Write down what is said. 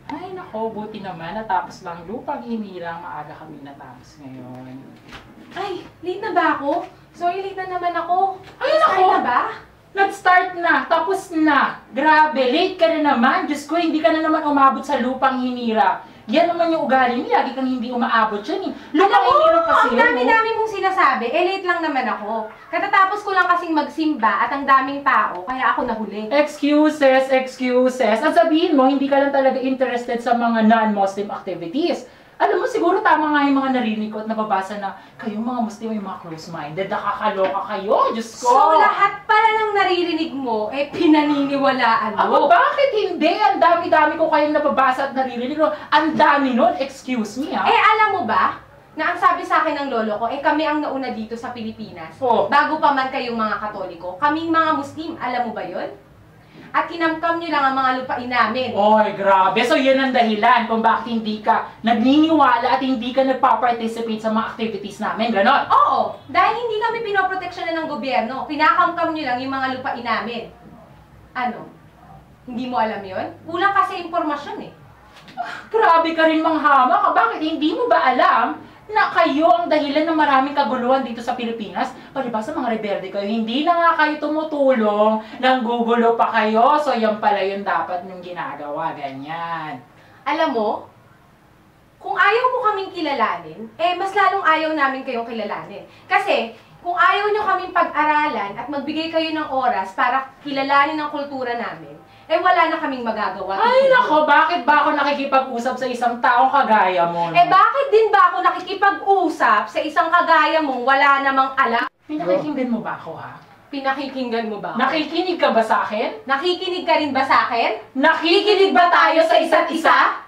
Ay, nako, buti naman. Natapos lang lupang hinirang. Maaga kami natapos ngayon. Ay, late na ba ako? Sorry, late na naman ako. Ay, Start nako! na ba? Nag-start na. Tapos na. Grabe, late ka na naman. Diyos ko, hindi ka na naman umabot sa lupang hinira. Yan naman yung ugali niya. Lagi kang hindi umaabot dyan eh. Lupang hinira kasi ang dami-dami mong sinasabi. Late lang naman ako. Katatapos ko lang kasing magsimba at ang daming tao, kaya ako nahuli. Excuses, excuses. Ang sabihin mo, hindi ka lang talaga interested sa mga non-Muslim activities. Alam mo, siguro tama nga yung mga narinig ko at nababasa na kayong mga Muslim ay mga close-minded. Nakakaloka kayo, Diyos ko. So, lahat pala ng naririnig mo, pinaniniwalaan mo. Bakit hindi? Ang dami-dami ko kayong nababasa at naririnig ko. Ang dami nun, excuse me ha. Alam mo ba, na ang sabi sa akin ng lolo ko, kami ang nauna dito sa Pilipinas. Oh. Bago pa man kayong mga Katoliko, kaming mga Muslim, alam mo ba yun? At kinamkam nyo lang ang mga lupain namin. Oy, grabe. So, yan ang dahilan kung bakit hindi ka nagniniwala at hindi ka nagpa-participate sa mga activities namin. Ganon. Oo, dahil hindi kami pinoproteksyonan ng gobyerno. Pinakamkam nyo lang yung mga lupain namin. Ano? Hindi mo alam yon? Kulang kasi impormasyon eh. Grabe ka rin manghama ka. Bakit hindi mo ba alam na kayo ang dahilan ng maraming kaguluhan dito sa Pilipinas? Palibhasa mga rebelde kayo, hindi na nga kayo tumutulong, nanggugulo pa kayo. So yan pala yung dapat nyong ginagawa, ganyan. Alam mo, kung ayaw mo kaming kilalanin, mas lalong ayaw namin kayong kilalanin. Kasi, kung ayaw nyo kaming pag-aralan at magbigay kayo ng oras para kilalanin ang kultura namin, wala na kaming magagawa. Ay nako, bakit ba ako nakikipag-usap sa isang taong kagaya mo? Bakit din ba ako nakikipag-usap sa isang kagaya mong wala namang alam? Pinakikinggan mo ba ako, ha? Pinakikinggan mo ba? Nakikinig ka ba sa akin? Nakikinig ka rin ba sa akin? Nakikinig ba tayo sa isa't isa?